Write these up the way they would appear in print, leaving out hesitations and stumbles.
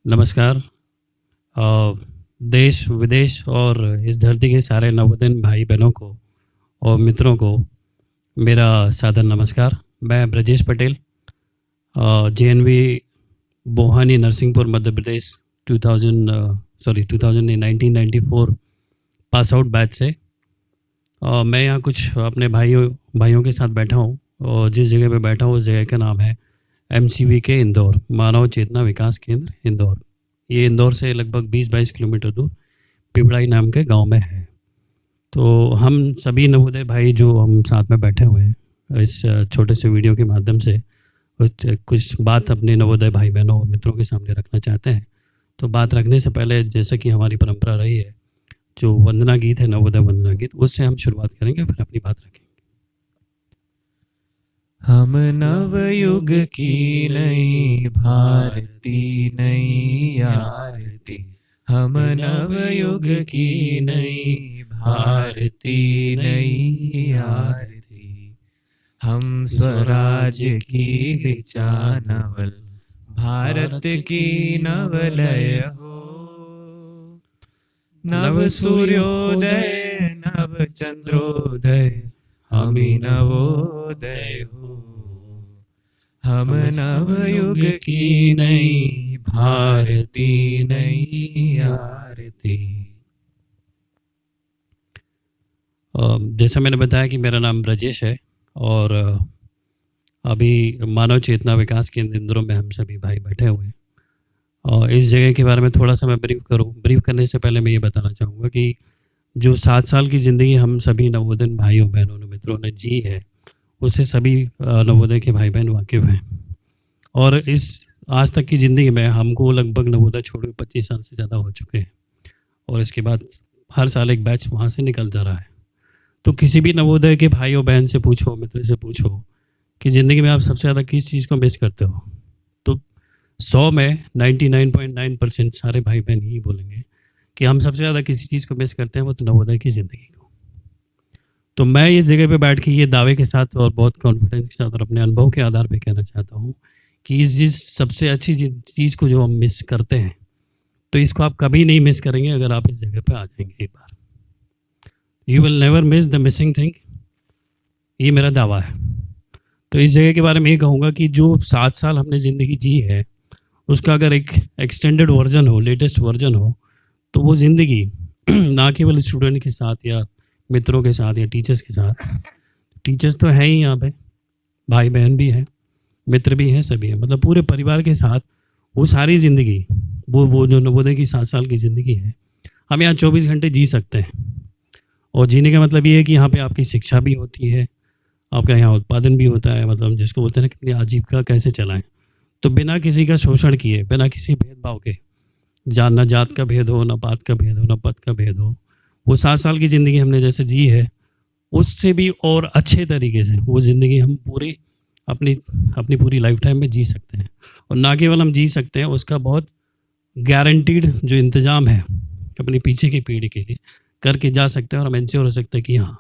नमस्कार। अ, देश विदेश और इस धरती के सारे नवोदिन भाई बहनों को और मित्रों को मेरा सादर नमस्कार। मैं ब्रजेश पटेल, जेएनवी बोहानी Narsinghpur Madhya Pradesh 1994 pass out batch से। मैं यहाँ कुछ अपने भाइयों भाइयों के साथ बैठा हूँ और जिस जगह पे बैठा हूँ उस जगह का नाम है एमसीवी के इंदौर, मानव चेतना विकास केंद्र इंदौर। ये इंदौर से लगभग 20-22 किलोमीटर दूर पिपड़ाई नाम के गांव में है। तो हम सभी नवोदय भाई जो हम साथ में बैठे हुए हैं इस छोटे से वीडियो के माध्यम से कुछ बात अपने नवोदय भाई बहनों और मित्रों के सामने रखना चाहते हैं। तो बात रखने से पहले जैसा कि हमारी परंपरा रही है, जो वंदना गीत है, नवोदय वंदना गीत, उससे हम शुरुआत करेंगे, फिर अपनी बात रखेंगे। हम नवयुग की नई भारती नई आरती, हम नवयुग की नई भारती नई आरती, हम स्वराज की ऋचा नवल भारत की नवलय हो। नव सूर्योदय नव चंद्रोदय, हमी नवोदय हो। हम नवयुग की नई भारती नई आरती। जैसा मैंने बताया कि मेरा नाम ब्रजेश है और अभी मानव चेतना विकास केंद्र इंदौर में हम सभी भाई बैठे हुए हैं। और इस जगह के बारे में थोड़ा सा मैं ब्रीफ करने से पहले मैं ये बताना चाहूँगा कि जो 7 साल की ज़िंदगी हम सभी नवोदय भाइयों बहनों ने मित्रों ने जी है, उससे सभी नवोदय के भाई बहन वाकिफ़ हैं। और इस आज तक की ज़िंदगी में हमको लगभग नवोदय छोड़े 25 साल से ज़्यादा हो चुके हैं और इसके बाद हर साल एक बैच वहाँ से निकल जा रहा है। तो किसी भी नवोदय के भाई और बहन से पूछो, मित्र से पूछो कि ज़िंदगी में आप सबसे ज़्यादा किस चीज़ को मिस करते हो, तो 100 में 99.9% सारे भाई बहन ही बोलेंगे कि हम सबसे ज़्यादा किसी चीज़ को मिस करते हैं, वो तो नवोदय की ज़िंदगी को। तो मैं इस जगह पे बैठ के ये दावे के साथ और बहुत कॉन्फिडेंस के साथ और अपने अनुभव के आधार पे कहना चाहता हूँ कि इस जिस सबसे अच्छी चीज़ को जो हम मिस करते हैं, तो इसको आप कभी नहीं मिस करेंगे अगर आप इस जगह पे आ जाएंगे एक बार। You will never miss the missing thing, ये मेरा दावा है। तो इस जगह के बारे में ये कहूँगा कि जो 7 साल हमने ज़िंदगी जी है, उसका अगर एक एक्सटेंडेड वर्जन हो, लेटेस्ट वर्जन हो, तो वो ज़िंदगी ना केवल स्टूडेंट के साथ या मित्रों के साथ या टीचर्स के साथ, टीचर्स तो हैं ही यहाँ पे, भाई बहन भी हैं, मित्र भी हैं, सभी हैं, मतलब पूरे परिवार के साथ वो सारी ज़िंदगी, वो जो नवोदय की 7 साल की ज़िंदगी है, हम यहाँ 24 घंटे जी सकते हैं। और जीने का मतलब ये है कि यहाँ पे आपकी शिक्षा भी होती है, आपका यहाँ उत्पादन भी होता है, मतलब जिसको बोलते हैं ना कि अपनी आजीविका कैसे चलाएं, तो बिना किसी का शोषण किए, बिना किसी भेदभाव के, ना जात का भेद हो, ना पात का भेद हो, ना पद का भेद हो, वो 7 साल की ज़िंदगी हमने जैसे जी है, उससे भी और अच्छे तरीके से वो ज़िंदगी हम पूरी अपनी अपनी पूरी लाइफ टाइम में जी सकते हैं। और ना केवल हम जी सकते हैं, उसका बहुत गारंटीड जो इंतज़ाम है अपनी पीछे की पीढ़ी के लिए करके जा सकते हैं और हम इंश्योर हो सकते हैं कि हाँ,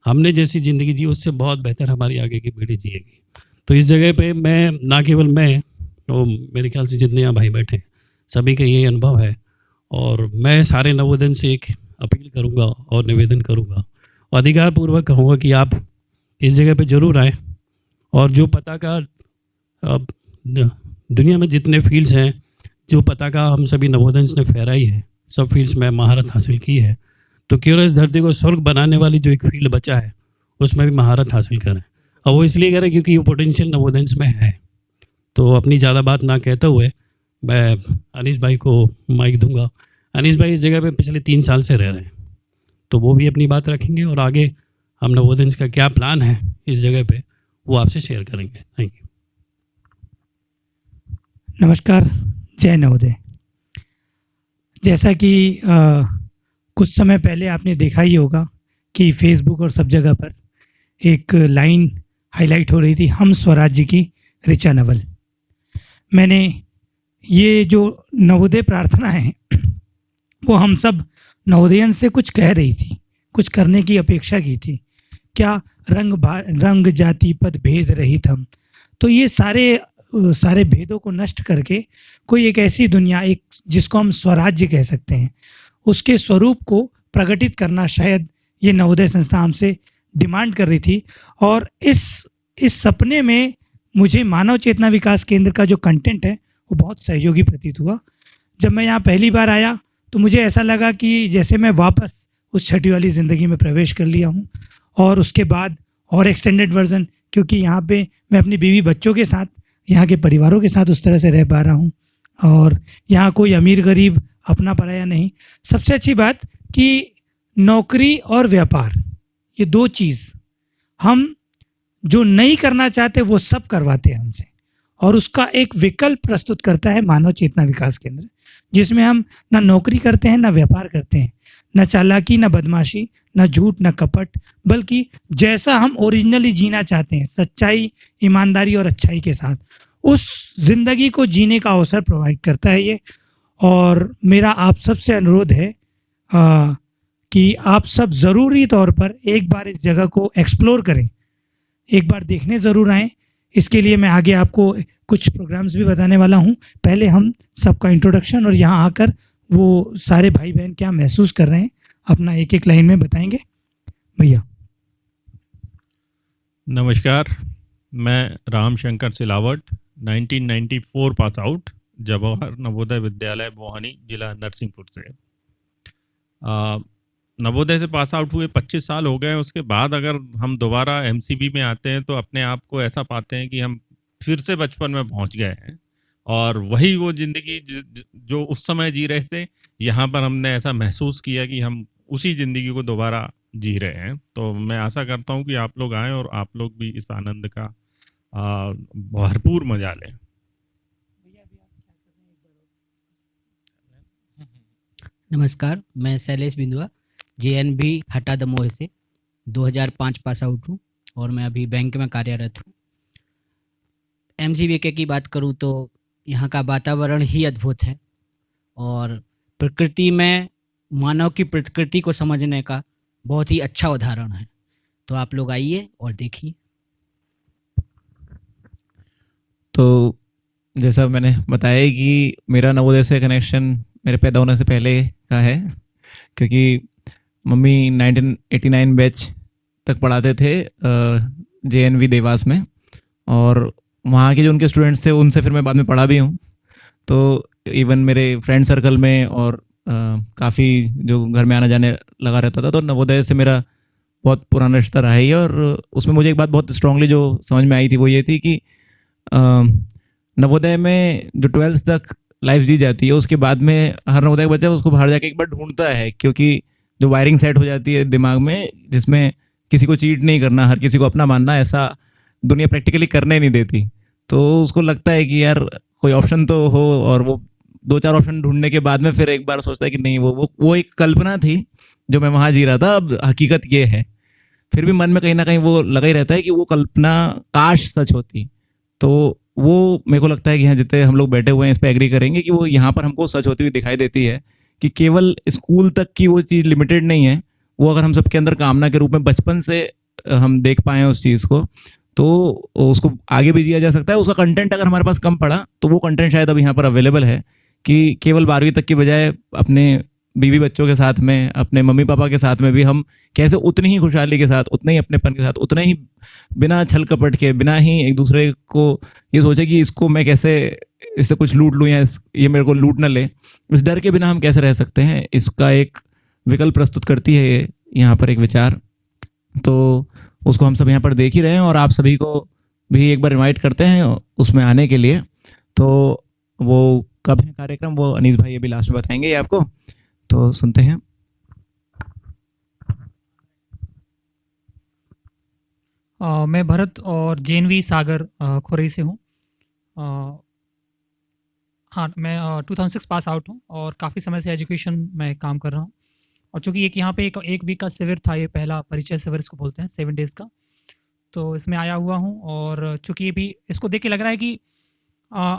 हमने जैसी ज़िंदगी जी उससे बहुत बेहतर हमारी आगे की पीढ़ी जिएगी। तो इस जगह पे मैं, ना केवल मैं और मेरे ख्याल से जितने यहाँ भाई बैठे हैं, सभी का यही अनुभव है। और मैं सारे नवोदय से एक अपील करूँगा और निवेदन करूँगा और अधिकारपूर्वक कहूँगा कि आप इस जगह पे ज़रूर आएँ। और जो पताका दुनिया में जितने फील्ड्स हैं, जो पताका हम सभी नवोदय ने फहराई है, सब फील्ड्स में महारत हासिल की है, तो क्यों ना इस धरती को स्वर्ग बनाने वाली जो एक फील्ड बचा है उसमें भी महारत हासिल करें। और वो इसलिए करें क्योंकि ये पोटेंशियल नवोदय में है। तो अपनी ज़्यादा बात ना कहते हुए मैं अनीस भाई को माइक दूंगा। अनीस भाई इस जगह पे पिछले 3 साल से रह रहे हैं, तो वो भी अपनी बात रखेंगे और आगे हम नवोदय का क्या प्लान है इस जगह पे वो आपसे शेयर करेंगे। Thank you. नमस्कार, जय नवोदय। जैसा कि कुछ समय पहले आपने देखा ही होगा कि फेसबुक और सब जगह पर एक लाइन हाईलाइट हो रही थी, हम स्वराज्य की ऋचा नवल। मैंने ये जो नवोदय प्रार्थना है वो हम सब नवोदयन से कुछ कह रही थी, कुछ करने की अपेक्षा की थी। क्या रंग जाति पद भेद रहित हम, तो ये सारे सारे भेदों को नष्ट करके कोई एक ऐसी दुनिया, एक जिसको हम स्वराज्य कह सकते हैं, उसके स्वरूप को प्रकटित करना शायद ये नवोदय संस्था हमसे डिमांड कर रही थी। और इस सपने में मुझे मानव चेतना विकास केंद्र का जो कंटेंट है वो बहुत सहयोगी प्रतीत हुआ। जब मैं यहाँ पहली बार आया तो मुझे ऐसा लगा कि जैसे मैं वापस उस छठी वाली ज़िंदगी में प्रवेश कर लिया हूँ, और उसके बाद और एक्सटेंडेड वर्जन, क्योंकि यहाँ पे मैं अपनी बीवी बच्चों के साथ, यहाँ के परिवारों के साथ उस तरह से रह पा रहा हूँ, और यहाँ कोई अमीर गरीब अपना पराया नहीं। सबसे अच्छी बात कि नौकरी और व्यापार, ये दो चीज़ हम जो नहीं करना चाहते वो सब करवाते हैं हमसे, और उसका एक विकल्प प्रस्तुत करता है मानव चेतना विकास केंद्र, जिसमें हम ना नौकरी करते हैं ना व्यापार करते हैं, न चालाकी, न बदमाशी, न झूठ, न कपट, बल्कि जैसा हम ओरिजिनली जीना चाहते हैं, सच्चाई, ईमानदारी और अच्छाई के साथ, उस जिंदगी को जीने का अवसर प्रोवाइड करता है ये। और मेरा आप सबसे अनुरोध है कि आप सब ज़रूरी तौर पर एक बार इस जगह को एक्सप्लोर करें, एक बार देखने ज़रूर आएँ। इसके लिए मैं आगे आपको कुछ प्रोग्राम्स भी बताने वाला हूँ। पहले हम सबका इंट्रोडक्शन और यहाँ आकर वो सारे भाई बहन क्या महसूस कर रहे हैं अपना एक एक लाइन में बताएंगे। भैया। नमस्कार, मैं राम शंकर सिलावट, 1994 पास आउट, जवाहर नवोदय विद्यालय मोहानी, जिला नरसिंहपुर से। नवोदय से पास आउट हुए 25 साल हो गए। उसके बाद अगर हम दोबारा एमसीबी में आते हैं तो अपने आप को ऐसा पाते हैं कि हम फिर से बचपन में पहुंच गए हैं, और वही वो ज़िंदगी जो उस समय जी रहे थे, यहाँ पर हमने ऐसा महसूस किया कि हम उसी ज़िंदगी को दोबारा जी रहे हैं। तो मैं आशा करता हूँ कि आप लोग आएँ और आप लोग भी इस आनंद का भरपूर मजा लें। नमस्कार, मैं शैलेश बिंदुआ, जेएनबी हटा दमोह से 2005 पास आउट हूँ और मैं अभी बैंक में कार्यरत हूँ। एमसीबीके की बात करूँ तो यहाँ का वातावरण ही अद्भुत है, और प्रकृति में मानव की प्रकृति को समझने का बहुत ही अच्छा उदाहरण है। तो आप लोग आइए और देखिए। तो जैसा मैंने बताया कि मेरा नवोदय से कनेक्शन मेरे पैदा होने से पहले का है, क्योंकि मम्मी 1989 बैच तक पढ़ाते थे जेएनवी देवास में, और वहाँ के जो उनके स्टूडेंट्स थे उनसे फिर मैं बाद में पढ़ा भी हूँ। तो इवन मेरे फ्रेंड सर्कल में और काफ़ी जो घर में आना जाने लगा रहता था, तो नवोदय से मेरा बहुत पुराना रिश्ता रहा है। और उसमें मुझे एक बात बहुत स्ट्रांगली जो समझ में आई थी वो ये थी कि नवोदय में जो 12th तक लाइफ जी जाती है, उसके बाद में हर नवोदय का बच्चा उसको बाहर जाके एक बार ढूंढता है, क्योंकि जो वायरिंग सेट हो जाती है दिमाग में, जिसमें किसी को चीट नहीं करना, हर किसी को अपना मानना, ऐसा दुनिया प्रैक्टिकली करने नहीं देती। तो उसको लगता है कि यार कोई ऑप्शन तो हो, और वो 2-4 ऑप्शन ढूंढने के बाद में फिर एक बार सोचता है कि नहीं, वो एक कल्पना थी जो मैं वहाँ जी रहा था, अब हकीकत ये है। फिर भी मन में कहीं ना कहीं वो लगा ही रहता है कि वो कल्पना काश सच होती। तो वो मेरे को लगता है कि यहाँ जितने हम लोग बैठे हुए हैं इस पर एग्री करेंगे कि वो यहाँ पर हमको सच होती हुई दिखाई देती है कि केवल स्कूल तक की वो चीज़ लिमिटेड नहीं है। वो अगर हम सबके अंदर कामना के रूप में बचपन से हम देख पाएँ उस चीज़ को, तो उसको आगे भी जिया जा सकता है। उसका कंटेंट अगर हमारे पास कम पड़ा तो वो कंटेंट शायद अब यहाँ पर अवेलेबल है कि केवल 12वीं तक की बजाय अपने बीवी बच्चों के साथ में, अपने मम्मी पापा के साथ में भी हम कैसे उतनी ही खुशहाली के साथ, उतने ही अपनेपन के साथ, उतने ही बिना छल कपट के, बिना ही एक दूसरे को ये सोचे कि इसको मैं कैसे इससे कुछ लूट लूँ या ये मेरे को लूट ना ले, इस डर के बिना हम कैसे रह सकते हैं, इसका एक विकल्प प्रस्तुत करती है यहाँ पर एक विचार। तो उसको हम सब यहाँ पर देख ही रहे हैं, और आप सभी को भी एक बार इनवाइट करते हैं उसमें आने के लिए। तो वो कब है कार्यक्रम, वो अनीस भाई अभी लास्ट में बताएंगे ये आपको, तो सुनते हैं। मैं भरत और जेएनवी सागर खुरई से हूँ। हाँ, मैं 2006 पास आउट हूँ और काफ़ी समय से एजुकेशन में काम कर रहा हूँ। और चूँकि यहाँ पे एक वीक का शिविर था, ये पहला परिचय शिविर इसको बोलते हैं, 7 डेज़ का, तो इसमें आया हुआ हूँ। और चूँकि भी इसको देख के लग रहा है कि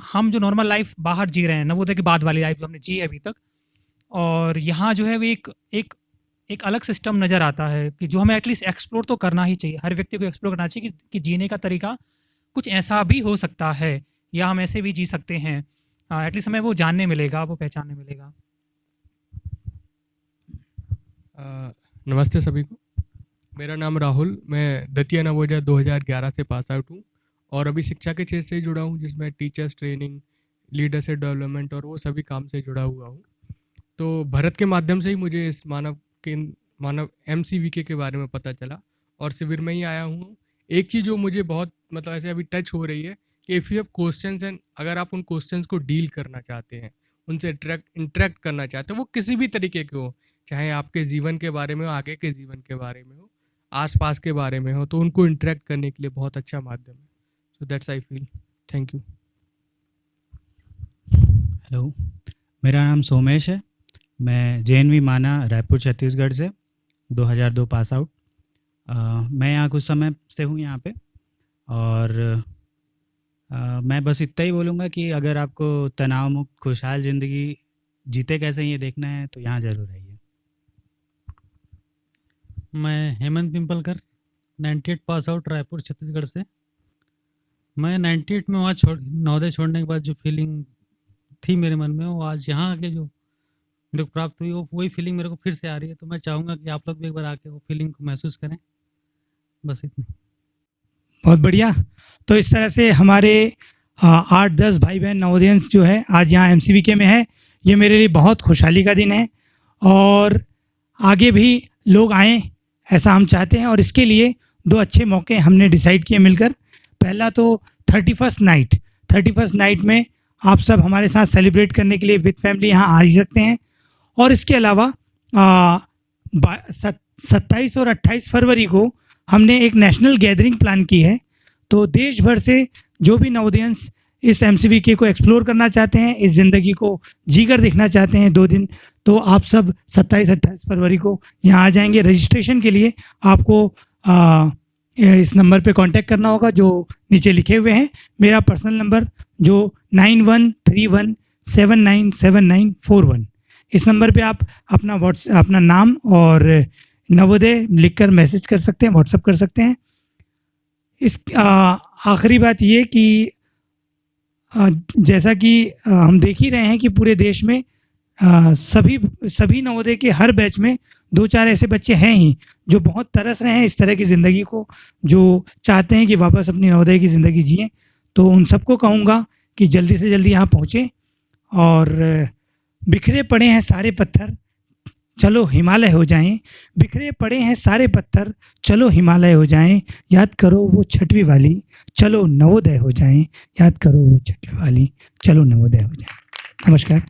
हम जो नॉर्मल लाइफ बाहर जी रहे हैं, नवोदय के बाद वाली लाइफ जो हमने जी है अभी तक, और यहाँ जो है वो एक अलग सिस्टम नज़र आता है कि जो हमें एटलीस्ट एक्सप्लोर तो करना ही चाहिए। हर व्यक्ति को एक्सप्लोर करना चाहिए कि जीने का तरीका कुछ ऐसा भी हो सकता है। या हम ऐसे भी जी सकते हैं, एटलीस्ट हमें वो जानने मिलेगा, वो पहचानने मिलेगा। नमस्ते सभी को। मेरा नाम राहुल, मैं दतिया नवोदय 2011 से पास आउट हूँ और अभी शिक्षा के क्षेत्र से ही जुड़ा हूँ, जिसमें टीचर्स ट्रेनिंग, लीडरशिप डेवलपमेंट और वो सभी काम से जुड़ा हुआ हूँ। तो भरत के माध्यम से ही मुझे इस मानव MCVK के बारे में पता चला और शिविर में ही आया हूँ। एक चीज़ जो मुझे बहुत मतलब ऐसे अभी टच हो रही है कि if you have questions and अगर आप उन क्वेश्चंस को डील करना चाहते हैं, उनसे इंटरेक्ट करना चाहते हैं, वो किसी भी तरीके के हो, चाहे आपके जीवन के बारे में हो, आगे के जीवन के बारे में हो, आसपास के बारे में हो, तो उनको इंटरेक्ट करने के लिए बहुत अच्छा माध्यम है। So that's I feel. Thank you. Hello, मेरा नाम सोमेश है। मैं JNV माना रायपुर छत्तीसगढ़ से 2002 पास आउट। मैं यहाँ कुछ समय से हूँ यहाँ पे और मैं बस इतना ही बोलूँगा कि अगर आपको तनाव मुक्त खुशहाल ज़िंदगी जीते कैसे ये देखना है तो यहाँ ज़रूर आइए। मैं हेमंत पिंपलकर 98 पास आउट रायपुर छत्तीसगढ़ से। मैं 98 में वहाँ नवोदय छोड़ने के बाद जो फीलिंग थी मेरे मन में, वो आज यहाँ आके जो मेरे को प्राप्त हुई, वो वही फीलिंग मेरे को फिर से आ रही है। तो मैं चाहूँगा कि आप लोग भी एक बार आके वो फीलिंग को महसूस करें। बस इतना। बहुत बढ़िया। तो इस तरह से हमारे 8-10 भाई बहन नवोदयंस जो है आज यहाँ MCVK में है। ये मेरे लिए बहुत खुशहाली का दिन है और आगे भी लोग आएँ ऐसा हम चाहते हैं और इसके लिए 2 अच्छे मौके हमने डिसाइड किए मिलकर। पहला तो 31st नाइट में आप सब हमारे साथ सेलिब्रेट करने के लिए विद फैमिली यहाँ आ ही सकते हैं। और इसके अलावा 27 और 28 फरवरी को हमने एक नेशनल गैदरिंग प्लान की है। तो देश भर से जो भी नवोदयंस इस MCVK को एक्सप्लोर करना चाहते हैं, इस ज़िंदगी को जीकर देखना चाहते हैं 2 दिन, तो आप सब 27-28 फरवरी को यहाँ आ जाएंगे। रजिस्ट्रेशन के लिए आपको इस नंबर पे कांटेक्ट करना होगा जो नीचे लिखे हुए हैं। मेरा पर्सनल नंबर जो 9131797941, इस नंबर पे आप अपना नाम और नवोदय लिखकर मैसेज कर सकते हैं, व्हाट्सअप कर सकते हैं। इस आखिरी बात ये कि जैसा कि हम देख ही रहे हैं कि पूरे देश में सभी नवोदय के हर बैच में 2-4 ऐसे बच्चे हैं ही जो बहुत तरस रहे हैं इस तरह की ज़िंदगी को, जो चाहते हैं कि वापस अपनी नवोदय की ज़िंदगी जिएं। तो उन सबको कहूँगा कि जल्दी से जल्दी यहाँ पहुँचें और बिखरे पड़े हैं सारे पत्थर, चलो हिमालय हो जाएं। बिखरे पड़े हैं सारे पत्थर, चलो हिमालय हो जाएं। याद करो वो 6वीं वाली, चलो नवोदय हो जाएं। याद करो वो 6वीं वाली, चलो नवोदय हो जाएं। नमस्कार।